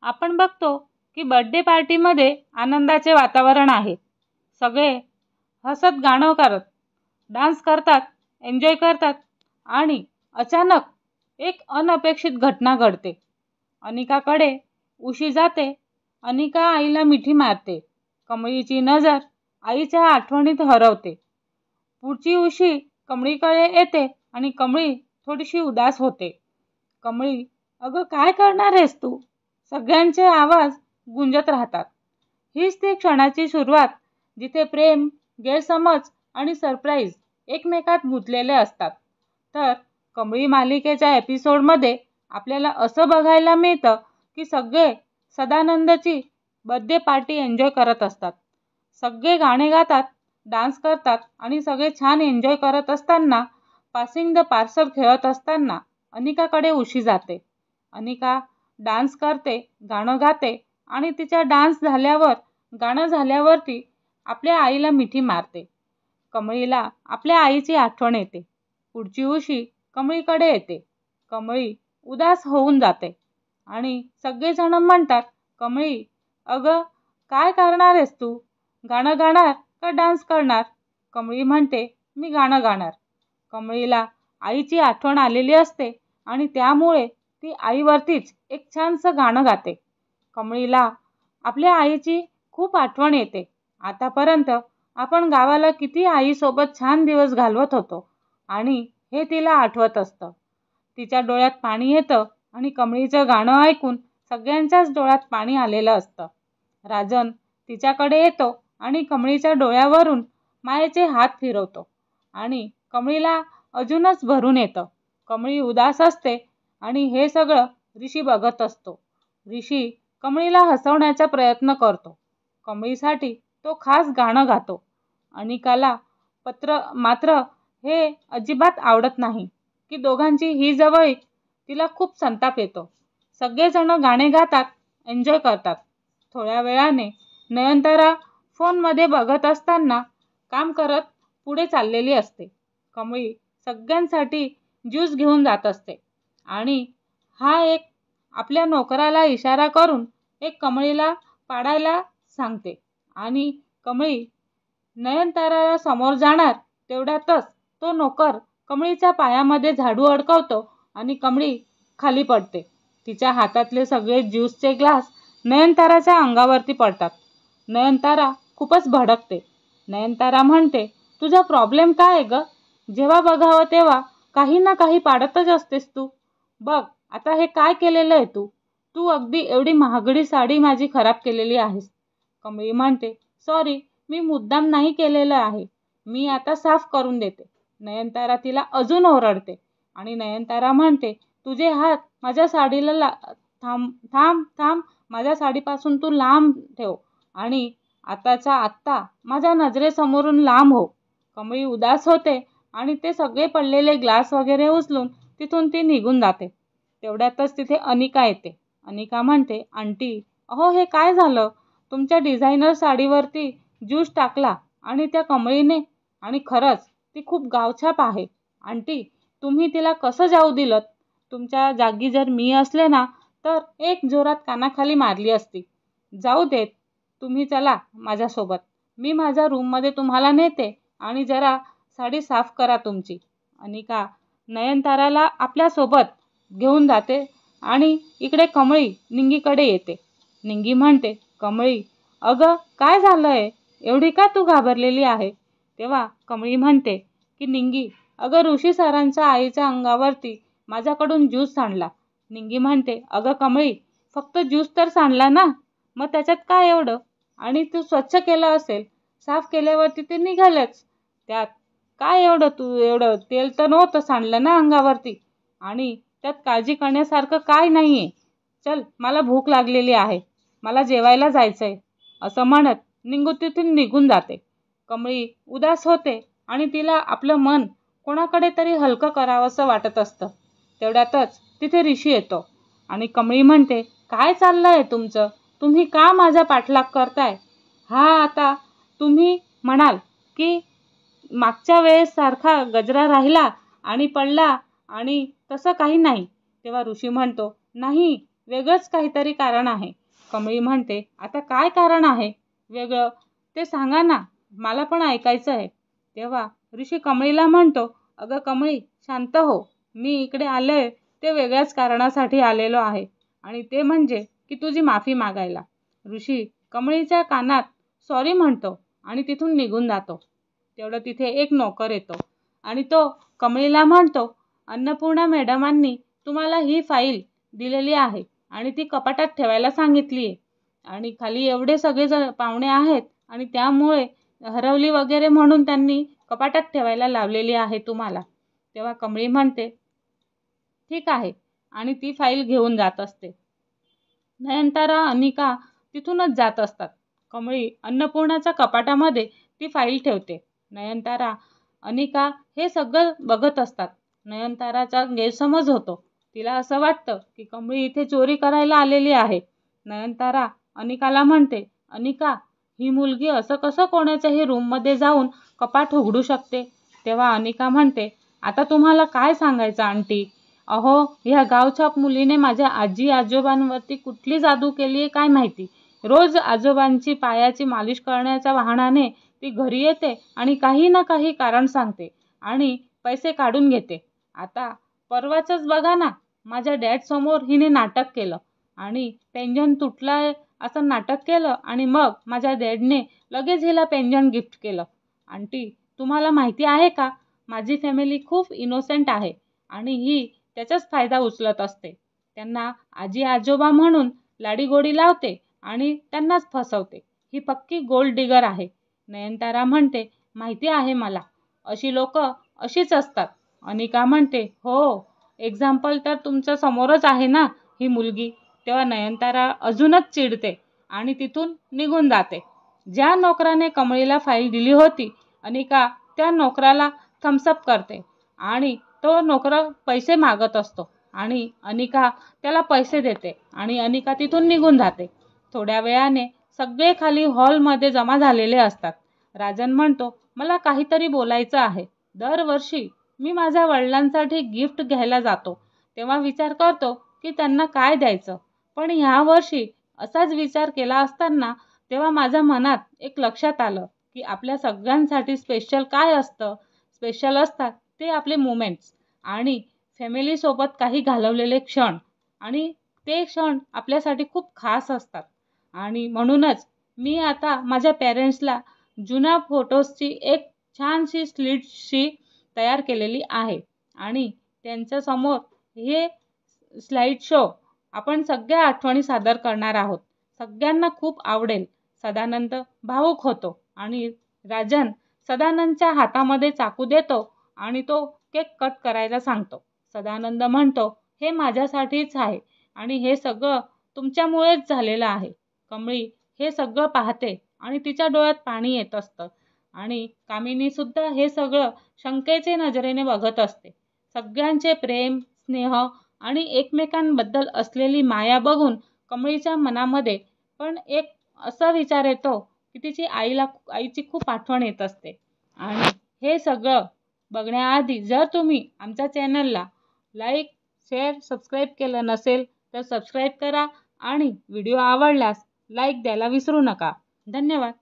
आपण बघतो की बर्थडे पार्टीमध्ये आनंदाचे वातावरण आहे. सगळे हसत गाणं करत डान्स करतात, एन्जॉय करतात आणि अचानक एक अनपेक्षित घटना घडते. अनिकाकडे उशी जाते. अनिका आईला मिठी मारते. कमळीची नजर आईच्या आठवणीत हरवते. पुढची उशी कमळीकडे येते आणि कमळी थोडीशी उदास होते. कमळी, अगं काय करणार आहेस तू? सगळ्यांचे आवाज गुंजत राहतात. हीच ती क्षणाची सुरुवात जिथे प्रेम, गैरसमज आणि सरप्राईज एकमेकात गुंतलेले असतात. तर कमळी मालिकेच्या एपिसोडमध्ये आपल्याला असं बघायला मिळतं की सगळे सदानंदची बर्थडे पार्टी एन्जॉय करत असतात. सगळे गाणे गातात, डान्स करतात आणि सगळे छान एन्जॉय करत असताना पासिंग द पार्सल खेळत असताना अनिकाकडे उशी जाते. अनिका डान्स करते, गाणं गाते आणि तिच्या गाणं झाल्यावरती आपल्या आईला मिठी मारते. कमळीला आपल्या आईची आठवण येते. पुढची उशी कमळीकडे येते. कमळी उदास होऊन जाते आणि सगळेजण म्हणतात, कमळी, अगं काय करणार आहेस तू? गाणं गाणार का डान्स करणार? कमळी म्हणते, मी गाणं गाणार. कमळीला आईची आठवण आलेली असते आणि त्यामुळे ती आईवरतीच एक छानसं गाणं गाते. कमळीला आपल्या आईची खूप आठवण येते. आतापर्यंत आपण गावाला किती आईसोबत छान दिवस घालवत होतो आणि हे तिला आठवत असतं. तिच्या डोळ्यात पाणी येतं आणि कमळीचं गाणं ऐकून सगळ्यांच्याच डोळ्यात पाणी आलेलं असतं. राजन तिच्याकडे येतो आणि कमळीच्या डोळ्यावरून मायेचे हात फिरवतो आणि कमळीला अजूनच भरून येतं. कमळी उदास असते आणि हे सगळं ऋषी बघत असतो. ऋषी कमळीला हसवण्याचा प्रयत्न करतो. कमळीसाठी तो खास गाणं गातो. अनिकाला मात्र हे अजिबात आवडत नाही की दोघांची ही जवळीक तिला खूप संताप येतो. सगळेजण गाणे गातात, एन्जॉय करतात. थोड्या वेळाने नयनतारा फोनमध्ये बघत असताना काम करत पुढे चाललेली असते. कमळी सगळ्यांसाठी ज्यूस घेऊन जात असते आणि हा एक आपल्या नोकराला इशारा करून एक कमळीला पाडायला सांगते आणि कमळी नयनताराला समोर जाणार तेवढ्यातच तो नोकर कमळीच्या पायामध्ये झाडू अडकवतो आणि कमळी खाली पडते. तिच्या हातातले सगळे ज्यूसचे ग्लास नयनताराच्या अंगावरती पडतात. नयनतारा खूपच भडकते. नयनतारा म्हणते, तुझा प्रॉब्लेम काय आहे ग? जेव्हा बघावं तेव्हा काही ना काही पाडतच असतेस तू. बघ आता हे काय केलेलं आहे तू? तू अगदी एवढी महागडी साडी माझी खराब केलेली आहेस. कमळी म्हणते, सॉरी, मी मुद्दाम नाही केलेलं आहे. मी आता साफ करून देते. नयनतारा तिला अजून ओरडते आणि नयनतारा म्हणते, तुझे हात माझ्या साडीला थांब थांब थांब, माझ्या साडीपासून तू लांब ठेव आणि आताच्या आत्ता माझ्या नजरेसमोरून लांब हो. कमळी उदास होते आणि ते सगळे पडलेले ग्लास वगैरे उचलून तिथून ती निघून जाते. तेवढ्यातच तिथे अनिका येते. अनिका म्हणते, आंटी, अहो हे काय झालं? तुमच्या डिझायनर साडीवरती ज्यूस टाकला आणि त्या कमळीने, आणि खरंच ती खूप गावछाप आहे. आंटी, तुम्ही तिला कसं जाऊ दिलत? तुमच्या जागी जर मी असले ना तर एक जोरात कानाखाली मारली असती. जाऊ देत, तुम्ही चला माझ्यासोबत. मी माझ्या रूममध्ये तुम्हाला नेते आणि जरा साडी साफ करा तुमची. अनिका नयनताराला आपल्यासोबत घेऊन जाते आणि इकडे कमळी निंगीकडे येते. निंगी म्हणते, कमळी, अगं काय झालंय? एवढी का तू घाबरलेली आहे? तेव्हा कमळी म्हणते की निंगी, अगं ऋषी सरांच्या आईच्या अंगावरती माझ्याकडून ज्यूस सांडला. निंगी म्हणते, अगं कमळी, फक्त ज्यूस तर सांडला ना, मग त्याच्यात काय एवढं? आणि तू स्वच्छ केलं असेल, साफ केल्यावरती ते निघालंच. त्यात काय एवढं? तू एवढं तेल तर नव्हतं सांडलं ना अंगावरती, आणि त्यात काळजी करण्यासारखं काय नाहीये. चल, मला भूक लागलेली आहे, मला जेवायला जायचंय, असं म्हणत निंगू तिथून निघून जाते. कमळी उदास होते आणि तिला आपलं मन कोणाकडे तरी हलकं करावंसं वाटत असतं. तेवढ्यातच तिथे ऋषी येतो आणि कमळी म्हणते, काय चाललंय तुमचं? तुम्ही का माझा पाठलाग करताय? हा आता तुम्ही म्हणाल की मागच्या वेळेस सारखा गजरा राहिला आणि पडला आणि तसं काही नाही. तेव्हा ऋषी म्हणतो, नाही, वेगळंच काहीतरी कारण आहे. कमळी म्हणते, आता काय कारण आहे वेगळं ते सांगा ना, मला पण ऐकायचं आहे. तेव्हा ऋषी कमळीला म्हणतो, अगं कमळी शांत हो, मी इकडे आलोय ते वेगळ्याच कारणासाठी आलेलो आहे आणि ते म्हणजे की तुझी माफी मागायला. ऋषी कमळीच्या कानात सॉरी म्हणतो आणि तिथून निघून जातो. तेवढं तिथे एक नोकर येतो आणि तो कमळीला म्हणतो, अन्नपूर्णा मॅडमांनी तुम्हाला ही फाईल दिलेली आहे आणि ती कपाटात ठेवायला सांगितली आहे आणि खाली एवढे सगळे पाहुणे आहेत आणि त्यामुळे हरवली वगैरे म्हणून त्यांनी कपाटात ठेवायला लावलेली आहे तुम्हाला. तेव्हा कमळी म्हणते, ठीक आहे, आणि ती फाईल घेऊन जात असते. नयनतारा अनिका तिथूनच जात असतात. कमळी अन्नपूर्णाच्या कपाटामध्ये ती फाईल ठेवते. नयनतारा अनिका हे सगळं बघत असतात. नयनताराचा गैरसमज होतो. तिला असं वाटतं की कमळी इथे चोरी करायला आलेली आहे. नयनतारा अनिकाला म्हणते, अनिका ही मुलगी असं कसं कोणाच्याही रूममध्ये जाऊन कपाट उघडू शकते. तेव्हा अनिका म्हणते, आता तुम्हाला काय सांगायचं आंटी, अहो ह्या गावछाप मुलीने माझ्या आजी आजोबांवरती कुठली जादू केली आहे काय माहिती. रोज आजोबांची पायाची मालिश करण्याच्या बहाण्याने ती घरी येते आणि काही ना काही कारण सांगते आणि पैसे काढून घेते. आता परवाचंच बघा ना, माझ्या डॅड समोर हिने नाटक केलं आणि पेंजन तुटलाय असं नाटक केलं आणि मग माझ्या डॅडने लगेच हिला पेंजन गिफ्ट केलं. आंटी तुम्हाला माहिती आहे का, माझी फॅमिली खूप इनोसेंट आहे आणि ही त्याचाच फायदा उचलत असते. त्यांना आजी आजोबा म्हणून लाडीगोडी लावते आणि त्यांनाच फसवते. ही पक्की गोल्ड डिगर आहे. नयनतारा म्हणते, माहिती आहे मला, अशी लोक अशीच असतात. अनिका म्हणते, हो, एक्झाम्पल तर तुमच्या समोरच आहे ना ही मुलगी. तेव्हा नयनतारा अजूनच चिडते आणि तिथून निघून जाते. ज्या नोकराने कमळीला फाईल दिली होती, अनिका त्या नोकराला थम्सअप करते आणि तो नोकर पैसे मागत असतो आणि अनिका त्याला पैसे देते आणि अनिका तिथून निघून जाते. थोड्या वेळाने सगळे खाली हॉलमध्ये जमा झालेले असतात. राजन म्हणतो, मला काहीतरी बोलायचं आहे. दरवर्षी मी माझ्या वडिलांसाठी गिफ्ट घ्यायला जातो तेव्हा विचार करतो की त्यांना काय द्यायचं, पण ह्या वर्षी असाच विचार केला असताना तेव्हा माझ्या मनात एक लक्षात आलं की आपल्या सगळ्यांसाठी स्पेशल काय असतं. स्पेशल असतात ते आपले मुमेंट्स आणि फॅमिलीसोबत काही घालवलेले क्षण आणि ते क्षण आपल्यासाठी खूप खास असतात. आणि म्हणूनच मी आता माझ्या पेरेंट्सला जुन्या फोटोजची एक छानशी स्लिडशी तयार केलेली आहे आणि त्यांच्यासमोर हे स्लाइड शो आपण सगळ्या आठवणी सादर करणार आहोत. सगळ्यांना खूप आवडेल. सदानंद भावूक होतो आणि राजन सदानंदच्या हातामध्ये चाकू देतो आणि तो केक कट करायला सांगतो. सदानंद म्हणतो, हे माझ्यासाठीच आहे आणि हे सगळं तुमच्यामुळेच झालेलं आहे. कमळी हे सगळं पाहते आणि तिच्या डोळ्यात पाणी येत असतं आणि कामिनी सुद्धा हे सगळं शंकेचे नजरेने बघत असते. सगळ्यांचे प्रेम, स्नेह आणि एकमेकांबद्दल असलेली माया बघून कमळीच्या मनामध्ये पण एक असा विचार येतो की तिची आईची खूप आठवण येत असते. आणि हे सगळं बघण्याआधी जर तुम्ही आमच्या चॅनलला लाईक, शेअर, सबस्क्राईब केलं नसेल तर सबस्क्राईब करा आणि व्हिडिओ आवडल्यास लाईक द्यायला विसरू नका. धन्यवाद.